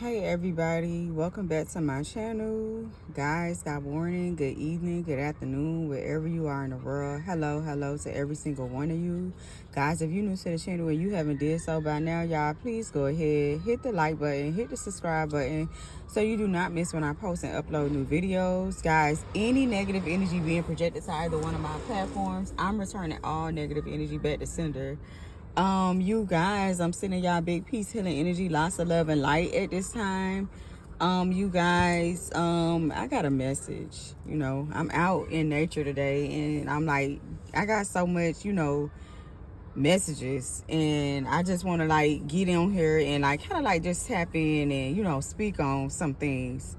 Hey everybody, welcome back to my channel. Guys, good morning, good evening, good afternoon, wherever you are in the world. Hello to every single one of you. Guys, if you're new to the channel and you haven't did so by now, y'all, please go ahead, hit the like button, hit the subscribe button so you do not miss when I post and upload new videos. Guys, any negative energy being projected to either one of my platforms, I'm returning all negative energy back to sender. You guys, I'm sending y'all big peace, healing energy, lots of love and light at this time. You guys, I got a message. I'm out in nature today and I'm like, I got so much, messages, and I just want to like get on here and like kind of like just tap in and speak on some things.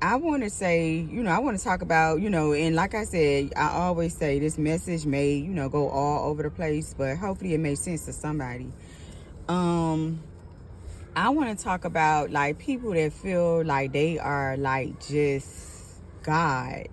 I want to say, I want to talk about, and like I said, I always say this message may, go all over the place, but hopefully it makes sense to somebody. I want to talk about like people that feel like they are like just God.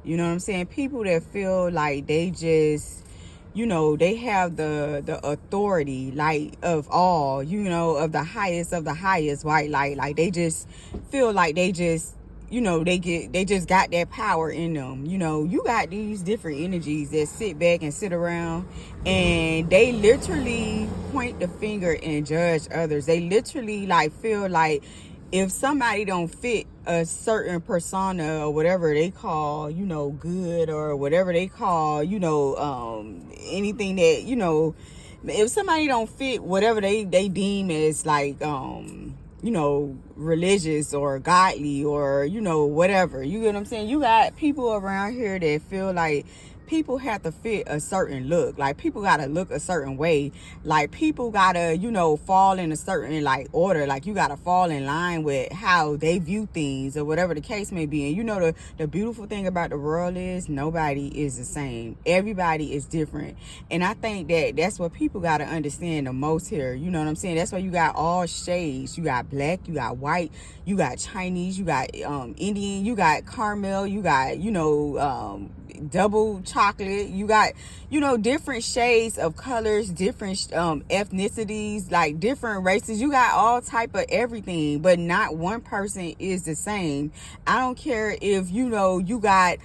You know what I'm saying? People that feel like they just, they have the authority, like of all, of the highest, right? Like they just feel like they just, they just got that power in them. You got these different energies that sit back and sit around and they literally point the finger and judge others. They literally like feel like if somebody don't fit a certain persona or whatever they call, good, or whatever they call, anything that, if somebody don't fit whatever they deem as like, religious or godly or, whatever, you get what I'm saying? You got people around here that feel like people have to fit a certain look. Like people gotta look a certain way. Like people gotta, fall in a certain like order. Like you gotta fall in line with how they view things or whatever the case may be. And the beautiful thing about the world is nobody is the same. Everybody is different. And I think that that's what people gotta understand the most here. You know what I'm saying? That's why you got all shades. You got black, you got white, you got Chinese, you got Indian, you got caramel, you got, double chocolate, you got different shades of colors, different ethnicities, like different races. You got all type of everything, but not one person is the same. I don't care if you got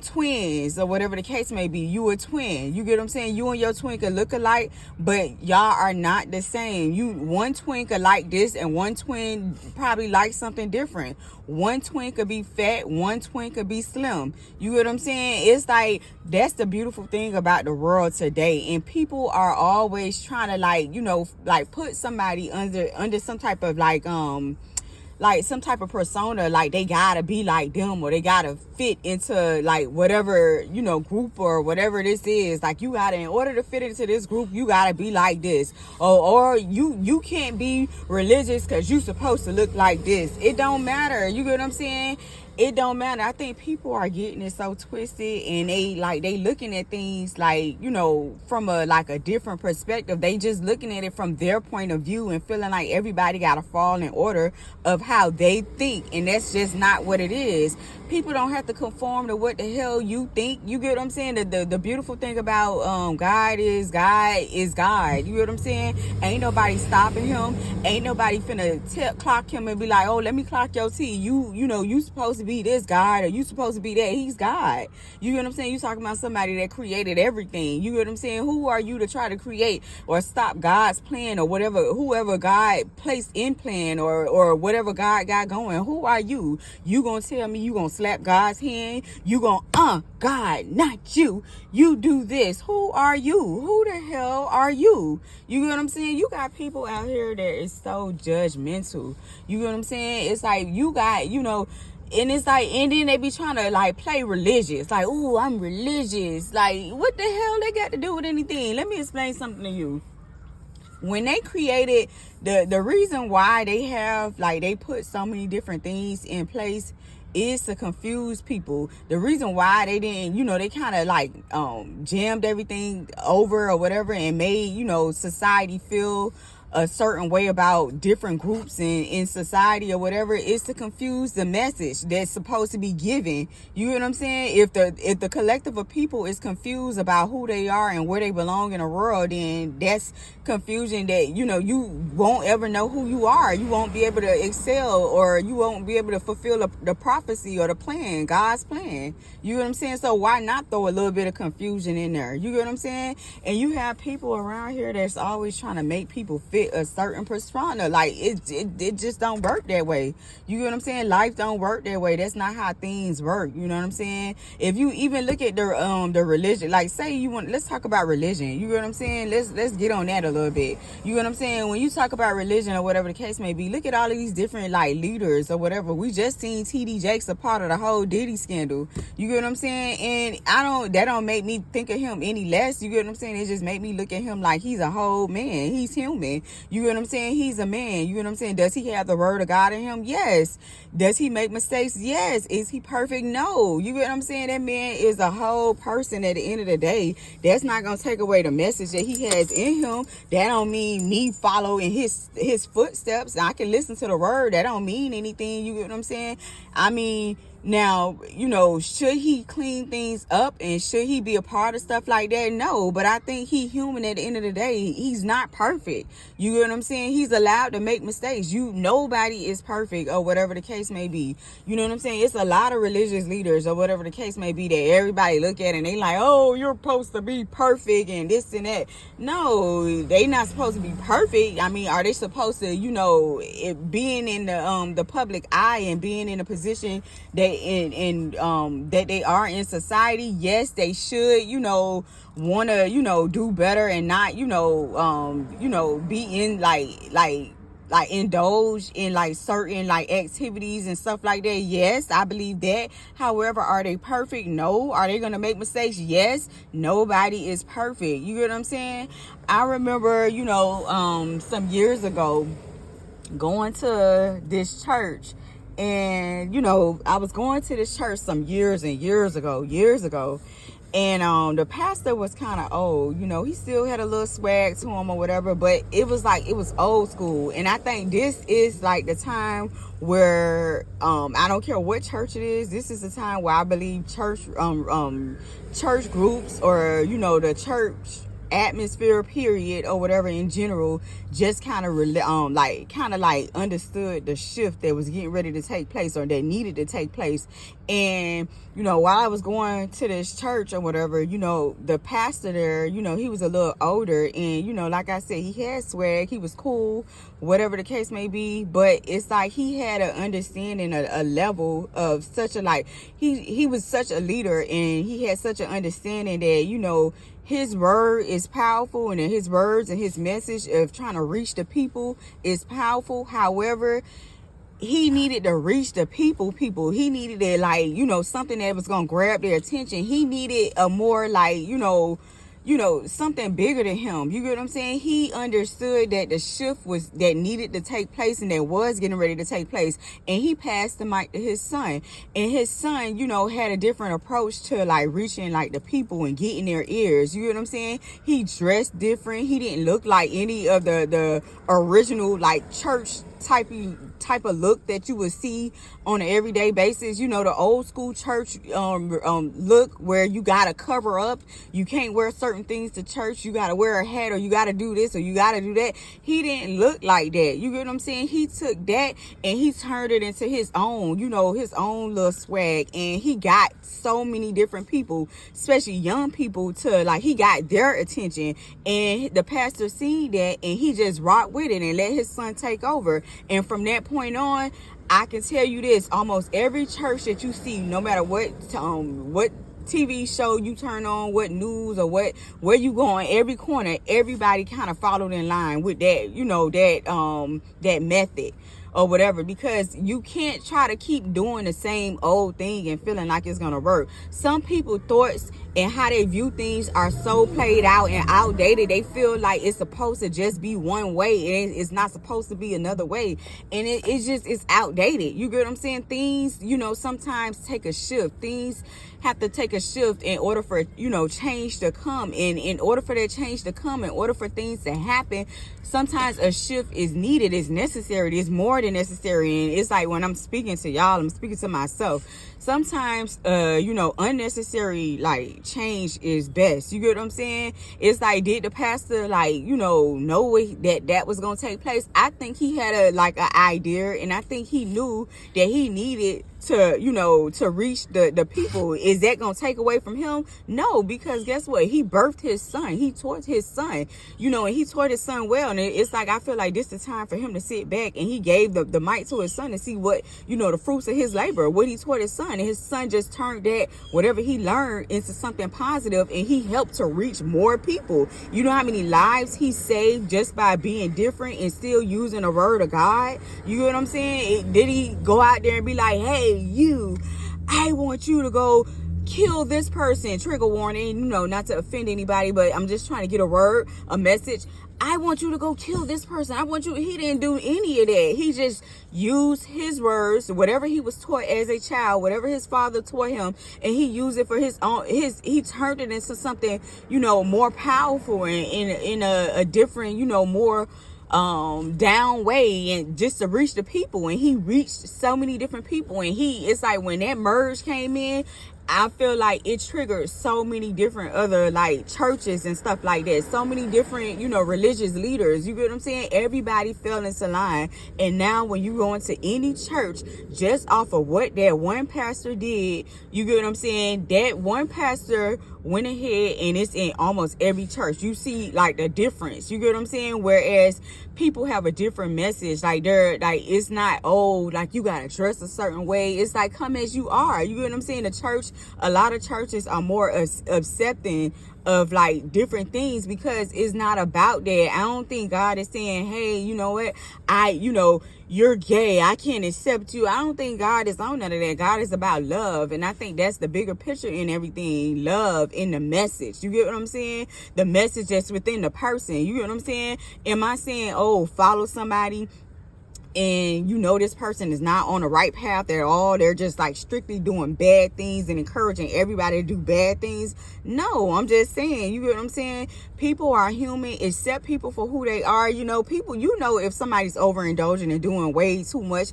twins or whatever the case may be. You a twin, you get what I'm saying? You and your twin could look alike, but y'all are not the same. One twin could like this and one twin probably like something different. One twin could be fat, one twin could be slim. You get what I'm saying? It's like that's the beautiful thing about the world today, and people are always trying to like put somebody under some type of like some type of persona, like they gotta be like them or they gotta fit into like whatever group or whatever this is. Like you gotta, in order to fit into this group, you gotta be like this, or you can't be religious because you supposed to look like this. It don't matter. You get what I'm saying? It don't matter. I think people are getting it so twisted, and they looking at things like, from a different perspective. They just looking at it from their point of view and feeling like everybody got to fall in order of how they think, and that's just not what it is. People don't have to conform to what the hell you think. You get what I'm saying? The beautiful thing about God is God. You get what I'm saying? Ain't nobody stopping him. Ain't nobody finna clock him and be like, oh, let me clock your T. You supposed to be this God, or you supposed to be that. He's God. You get what I'm saying? You talking about somebody that created everything. You get what I'm saying? Who are you to try to create or stop God's plan or whatever, whoever God placed in plan or whatever God got going? Who are you? You gonna tell me you gonna slap God's hand? You gonna God, not you. You do this. Who are you? Who the hell are you? You get what I'm saying? You got people out here that is so judgmental. You get what I'm saying? It's like you got, and it's like, and then they be trying to like play religious. Like, ooh, I'm religious. Like, what the hell they got to do with anything? Let me explain something to you. When they created the reason why they have they put so many different things in place is to confuse people. The reason why they didn't, they kind of jammed everything over or whatever and made, society feel a certain way about different groups in society or whatever, is to confuse the message that's supposed to be given. You know what I'm saying? If the collective of people is confused about who they are and where they belong in the world, then that's confusion that, you won't ever know who you are. You won't be able to excel, or you won't be able to fulfill the prophecy or the plan, God's plan. You know what I'm saying? So why not throw a little bit of confusion in there? You know what I'm saying? And you have people around here that's always trying to make people fit a certain persona. Like it just don't work that way. You know what I'm saying? Life don't work that way. That's not how things work. You know what I'm saying? If you even look at the religion, like say let's talk about religion. You know what I'm saying? Let's get on that a little bit. You know what I'm saying? When you talk about religion or whatever the case may be, look at all of these different like leaders or whatever. We just seen TD Jakes a part of the whole Diddy scandal. You get what I'm saying? And that don't make me think of him any less. You get what I'm saying? It just make me look at him like he's a whole man. He's human. You get what I'm saying? He's a man. You get what I'm saying? Does he have the word of God in him? Yes. Does he make mistakes? Yes. Is he perfect? No. You get what I'm saying? That man is a whole person at the end of the day. That's not going to take away the message that he has in him. That don't mean me following his footsteps. I can listen to the word. That don't mean anything. You get what I'm saying? I mean, now, should he clean things up and should he be a part of stuff like that? No, but I think he human at the end of the day. He's not perfect. You get what I'm saying? He's allowed to make mistakes. Nobody is perfect or whatever the case may be. You know what I'm saying? It's a lot of religious leaders or whatever the case may be that everybody look at and they like, oh, you're supposed to be perfect and this and that. No, they not supposed to be perfect. I mean, are they supposed to, being in the public eye and being in a position that that they are in society? Yes, they should, want to, do better and not, be in like indulge in like certain like activities and stuff like that. Yes, I believe that. However, are they perfect? No. Are they gonna make mistakes? Yes. Nobody is perfect. You get what I'm saying? I remember, some years ago going to this church, and I was going to this church some years ago. And the pastor was kind of old. He still had a little swag to him or whatever, but it was old school. And I think this is like the time where I don't care what church it is. This is the time where I believe church groups or the church atmosphere period or whatever in general just kind of understood the shift that was getting ready to take place or that needed to take place. And while I was going to this church or whatever, the pastor there, he was a little older, and like I said, he had swag, he was cool, whatever the case may be. But it's like he had an understanding, a level of such a he was such a leader, and he had such an understanding that his word is powerful, and his words and his message of trying to reach the people is powerful. However, he needed to reach the people. He needed to something that was going to grab their attention. He needed a more something bigger than him. You get what I'm saying? He understood that the shift that needed to take place and that was getting ready to take place. And he passed the mic to his son. And his son, had a different approach to reaching the people and getting their ears. You get what I'm saying? He dressed different. He didn't look like any of the original church type of look that you would see on an everyday basis. The old school church look where you gotta cover up. You can't wear certain things to church. You gotta wear a hat, or you gotta do this, or you gotta do that. He didn't look like that. You get what I'm saying? He took that and he turned it into his own, his own little swag. And he got so many different people, especially young people, to he got their attention. And the pastor seen that, and he just rocked with it and let his son take over. And from that point on, I can tell you this: almost every church that you see, no matter what TV show you turn on, what news or where you go, on every corner, everybody kind of followed in line with that, that method or whatever, because you can't try to keep doing the same old thing and feeling like it's gonna work. Some people thoughts and how they view things are so played out and outdated. They feel like it's supposed to just be one way and it's not supposed to be another way, and it's outdated. You get what I'm saying? Things, sometimes take a shift. Things have to take a shift in order for change to come, and in order for that change to come, in order for things to happen, sometimes a shift is needed. It's necessary. It's more than necessary. And it's like, when I'm speaking to y'all, I'm speaking to myself. Sometimes unnecessary like change is best. You get what I'm saying? It's like, did the pastor know that was gonna take place? I think he had an idea, and I think he knew that he needed to reach the people. Is that gonna take away from him? No, because guess what? He birthed his son. He taught his son, and he taught his son well. And it's like, I feel like this is the time for him to sit back, and he gave the mic to his son to see what, the fruits of his labor, what he taught his son. And his son just turned that, whatever he learned, into something positive, and he helped to reach more people. You know how many lives he saved just by being different and still using the word of God? You know what I'm saying? Did he go out there and be like, hey, I want you to go kill this person? Trigger warning, not to offend anybody, but I'm just trying to get a message. I want you to go kill this person. He didn't do any of that. He just used his words, whatever he was taught as a child, whatever his father taught him, and he used it for his own. He turned it into something, more powerful and in a different, more down way, and just to reach the people. And he reached so many different people, and it's like, when that merge came in, I feel like it triggered so many different other churches and stuff like that. So many different, religious leaders. You get what I'm saying? Everybody fell into line. And now when you go into any church, just off of what that one pastor did, you get what I'm saying? That one pastor went ahead, and it's in almost every church. You see the difference. You get what I'm saying? Whereas people have a different message. It's not, you gotta dress a certain way. It's like, come as you are. You get what I'm saying? A lot of churches are more accepting of different things, because it's not about that. I don't think God is saying, hey, you know what, you're gay, I can't accept you. I don't think God is on none of that. God is about love, and I think that's the bigger picture in everything. Love in the message. You get what I'm saying? The message that's within the person. You get what I'm saying? Am I saying, follow somebody and this person is not on the right path at all? They're just strictly doing bad things and encouraging everybody to do bad things? No, I'm just saying, you get what I'm saying? People are human. Accept people for who they are. People, if somebody's overindulging and doing way too much,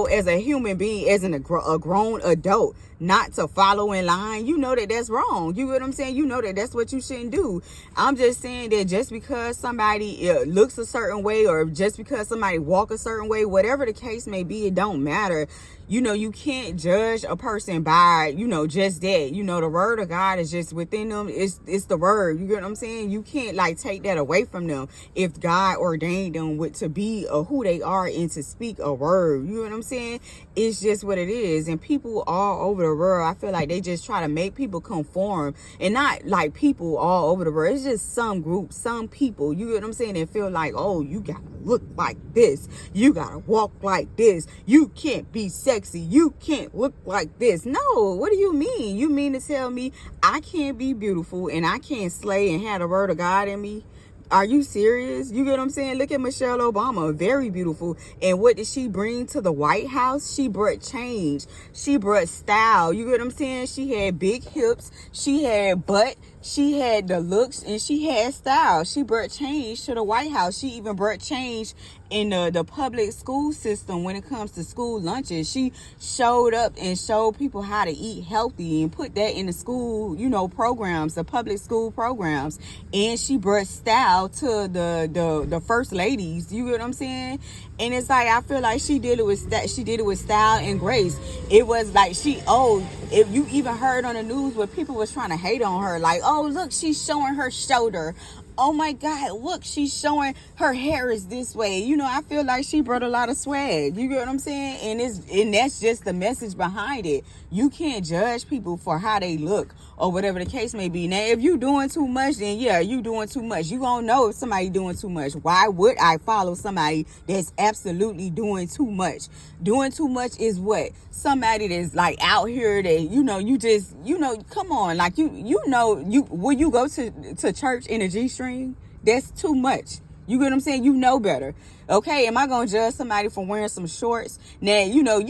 as a human being, as a grown adult, not to follow in line. That's wrong. You get what I'm saying? That's what you shouldn't do. I'm just saying that just because somebody looks a certain way, or just because somebody walk a certain way, whatever the case may be, it don't matter. You can't judge a person by, just that. The word of God is just within them. It's the word. You get what I'm saying? You can't take that away from them if God ordained them to be who they are and to speak a word. You know what I'm saying? It's just what it is. And people all over the world, I feel like they just try to make people conform, and not people all over the world. It's just some group, some people, you get what I'm saying, they feel like, you gotta look like this, you gotta walk like this, you can't be sexy, you can't look like this. No, what do you mean? You mean to tell me I can't be beautiful and I can't slay and have the word of God in me? Are you serious? You get what I'm saying? Look at Michelle Obama, very beautiful. And what did she bring to the White House? She brought change. She brought style. You get what I'm saying? She had big hips. She had butt. She had the looks, and she had style. She brought change to the White House. She even brought change in the public school system when it comes to school lunches. She showed up and showed people how to eat healthy and put that in the school, programs, the public school programs. And she brought style to the first ladies. You get what I'm saying? And it's like, I feel like she did it with style and grace. It was like if you even heard on the news where people was trying to hate on her, look, she's showing her shoulder. oh my God, look, she's showing her hair is this way. You know, I feel like she brought a lot of swag. You get what I'm saying? And that's just the message behind it. You can't judge people for how they look or whatever the case may be. Now, if you doing too much, then yeah, you doing too much. You gonna know if somebody doing too much. Why would I follow somebody that's absolutely doing too much? Doing too much is what? Somebody that's like out here that, you know, you just, you know, come on, like you know, will you go to church in a G-string? That's too much. You get what I'm saying? You know better. Okay, am I gonna judge somebody for wearing some shorts? Now, you know,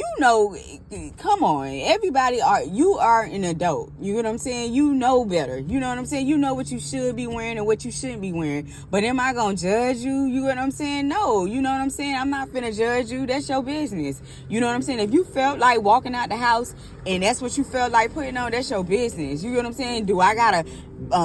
come on. You are an adult. You get what I'm saying? You know better. You know what I'm saying? You know what you should be wearing and what you shouldn't be wearing. But am I gonna judge you? You get what I'm saying? No. You know what I'm saying? I'm not finna judge you. That's your business. You know what I'm saying? If you felt like walking out the house and that's what you felt like putting on, that's your business. You get what I'm saying? Do I gotta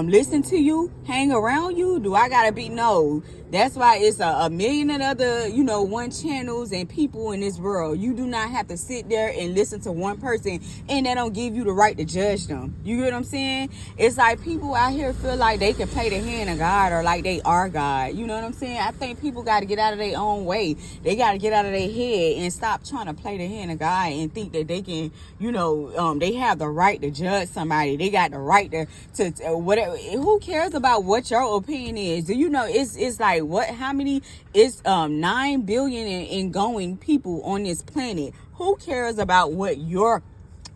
listen to you, hang around you? Do I gotta be? No. That's why it's a million and other, you know, one channels and people in this world. You do not have to sit there and listen to one person, and that don't give you the right to judge them. You get what I'm saying? It's like people out here feel like they can play the hand of God or like they are God. You know what I'm saying? I think people got to get out of their own way. They got to get out of their head and stop trying to play the hand of God and think that they can, you know, they have the right to judge somebody. They got the right to whatever. Who cares about what your opinion is? Do you know it's like what? How many? It's 9 billion and going people on this planet. Who cares about what your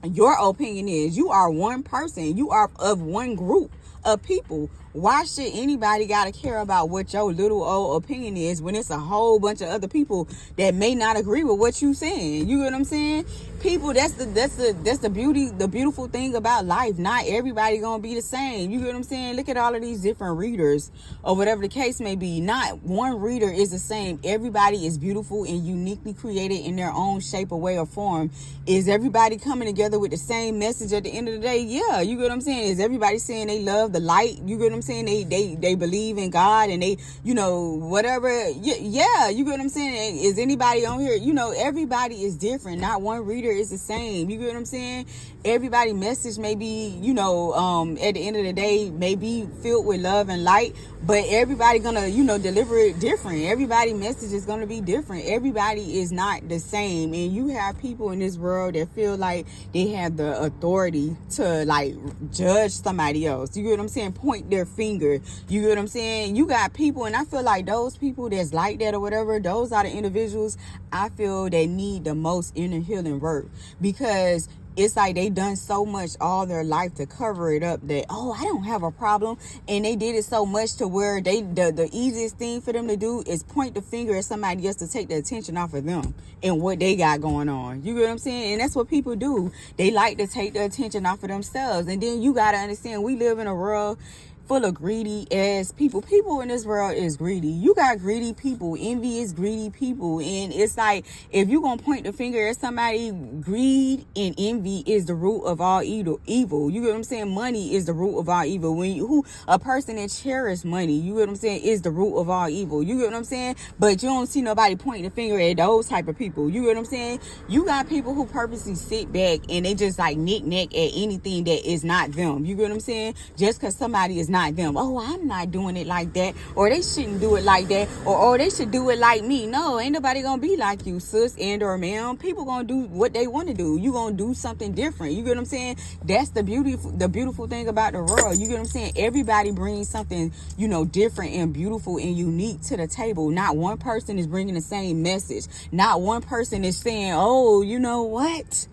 opinion is? You are one person. You are of one group of people. Why should anybody gotta care about what your little old opinion is when it's a whole bunch of other people that may not agree with what you saying? You get what I'm saying? People, that's the beautiful thing about life. Not everybody gonna be the same. You get what I'm saying? Look at all of these different readers or whatever the case may be. Not one reader is the same. Everybody is beautiful and uniquely created in their own shape or way or form. Is everybody coming together with the same message at the end of the day? Yeah, you get what I'm saying? Is everybody saying they love the light? You get what I'm saying? They believe in God and they, you know, whatever. Yeah, you get what I'm saying? Is anybody on here? You know, everybody is different. Not one reader is the same. You get what I'm saying? Everybody message may be, you know, at the end of the day, may be filled with love and light, but everybody gonna, you know, deliver it different. Everybody message is gonna be different. Everybody is not the same. And you have people in this world that feel like they have the authority to like judge somebody else. You get what I'm saying? Point their finger. You get what I'm saying? You got people, and I feel like those people that's like that or whatever, those are the individuals I feel that need the most inner healing work, because it's like they done so much all their life to cover it up that, oh, I don't have a problem. And they did it so much to where the easiest thing for them to do is point the finger at somebody else to take the attention off of them and what they got going on. You get what I'm saying? And that's what people do. They like to take the attention off of themselves. And then you got to understand, we live in a world full of greedy ass people. People in this world is greedy. You got greedy people. Envy is greedy people. And it's like, if you gonna point the finger at somebody, greed and envy is the root of all evil. You get what I'm saying? Money is the root of all evil. A person that cherishes money, you get what I'm saying, is the root of all evil. You get what I'm saying? But you don't see nobody pointing the finger at those type of people. You get what I'm saying? You got people who purposely sit back and they just like knick-knack at anything that is not them. You get what I'm saying? Just because somebody is not them. Oh, I'm not doing it like that, or they shouldn't do it like that, or they should do it like me. No, ain't nobody gonna be like you, sis and or ma'am. People gonna do what they want to do. You gonna do something different. You get what I'm saying? That's the beautiful thing about the world. You get what I'm saying? Everybody brings something, you know, different and beautiful and unique to the table. Not one person is bringing the same message. Not one person is saying, oh, you know what,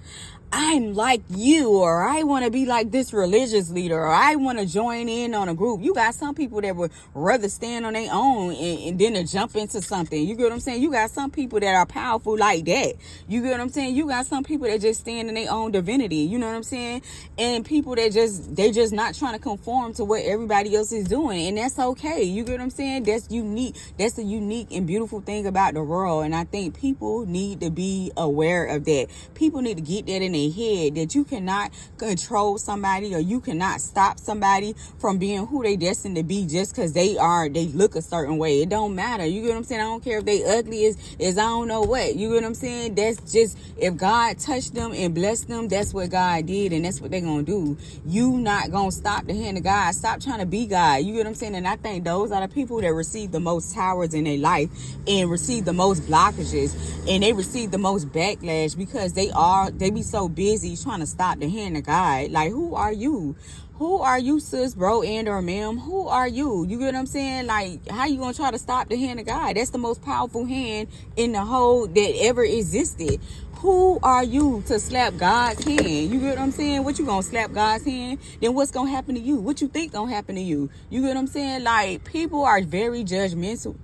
I'm like you, or I want to be like this religious leader, or I want to join in on a group. You got some people that would rather stand on their own and then to jump into something. You get what I'm saying? You got some people that are powerful like that. You get what I'm saying? You got some people that just stand in their own divinity. You know what I'm saying? And people that they just not trying to conform to what everybody else is doing. And that's okay. You get what I'm saying? That's unique. That's the unique and beautiful thing about the world. And I think people need to be aware of that. People need to get that in their head that you cannot control somebody, or you cannot stop somebody from being who they destined to be just because they look a certain way. It don't matter. You get what I'm saying? I don't care if they ugly as I don't know what. You get what I'm saying? That's just, if God touched them and blessed them, that's what God did, and that's what they're gonna do. You not gonna stop the hand of God. Stop trying to be God. You get what I'm saying? And I think those are the people that receive the most towers in their life and receive the most blockages, and they receive the most backlash because they be so busy trying to stop the hand of God. Like, who are you? Who are you, sis, bro, and or ma'am? Who are you? You get what I'm saying? Like, how you gonna try to stop the hand of God? That's the most powerful hand in the whole that ever existed. Who are you to slap God's hand? You get what I'm saying? What, you gonna slap God's hand? Then what's gonna happen to you? What you think gonna happen to you? You get what I'm saying? Like, people are very judgmental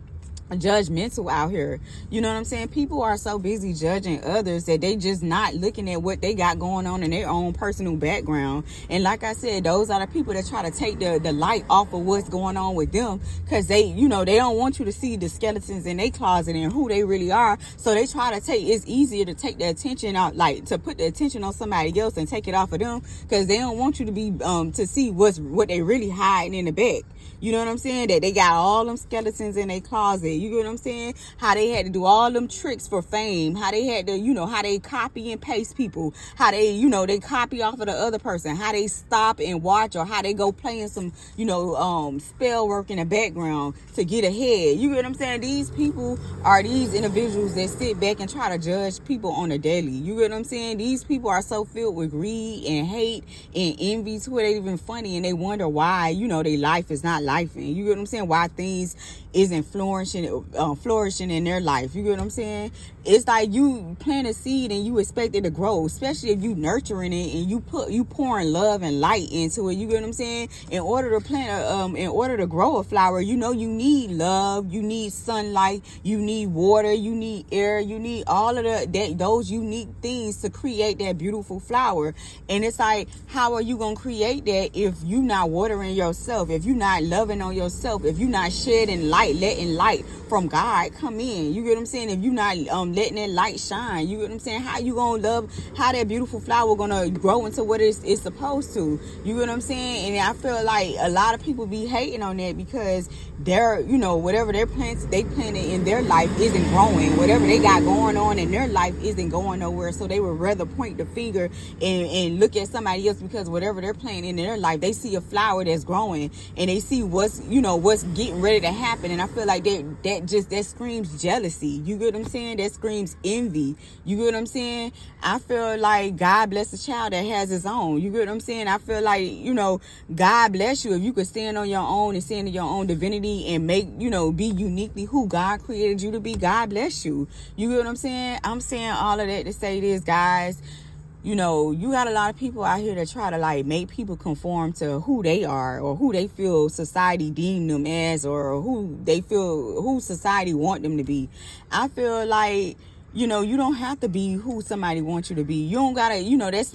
out here. You know what I'm saying? People are so busy judging others that they just not looking at what they got going on in their own personal background. And like I said, those are the people that try to take the light off of what's going on with them, because they don't want you to see the skeletons in their closet and who they really are. So they try to it's easier to take the attention out, like to put the attention on somebody else and take it off of them, because they don't want you to be to see what they really hiding in the back. You know what I'm saying? That they got all them skeletons in their closet. You get what I'm saying? How they had to do all them tricks for fame. How they had to, how they copy and paste people. How they, they copy off of the other person. How they stop and watch, or how they go playing some, spell work in the background to get ahead. You get what I'm saying? These people are these individuals that sit back and try to judge people on a daily. You get what I'm saying? These people are so filled with greed and hate and envy to where they even funny, and they wonder why, their life is not life. And you get what I'm saying? Why things isn't flourishing in their life. You get what I'm saying? It's like you plant a seed and you expect it to grow, especially if you nurturing it and you pouring love and light into it. You get what I'm saying? In order to grow a flower, you need love, you need sunlight, you need water, you need air, you need all of those unique things to create that beautiful flower. And it's like, how are you gonna create that if you not watering yourself, if you not loving on yourself, if you not shedding light, letting light from God come in? You get what I'm saying? If you not letting that light shine, you get what I'm saying? How you gonna love, how that beautiful flower gonna grow into what it's supposed to? You get what I'm saying? And I feel like a lot of people be hating on that because they're, whatever they planted in their life isn't growing. Whatever they got going on in their life isn't going nowhere. So they would rather point the finger and look at somebody else, because whatever they're planting in their life, they see a flower that's growing and they see what's getting ready to happen. And I feel like that screams jealousy. You get what I'm saying? That screams envy. You get what I'm saying? I feel like God bless a child that has his own. You get what I'm saying? I feel like, God bless you if you could stand on your own and stand in your own divinity and make, be uniquely who God created you to be. God bless you. You get what I'm saying? I'm saying all of that to say this, guys. You got a lot of people out here that try to make people conform to who they are, or who they feel society deem them as, or who society want them to be. I feel like, you don't have to be who somebody wants you to be. You don't gotta,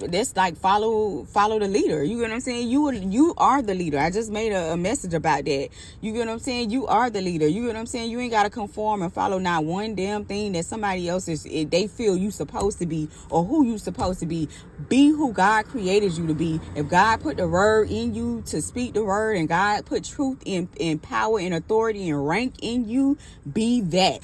that's like follow the leader. You get what I'm saying? You are the leader. I just made a message about that. You get what I'm saying? You are the leader. You get what I'm saying? You ain't gotta conform and follow not one damn thing that somebody else they feel you supposed to be, or who you supposed to be. Be who God created you to be. If God put the word in you to speak the word, and God put truth in power and authority and rank in you, be that.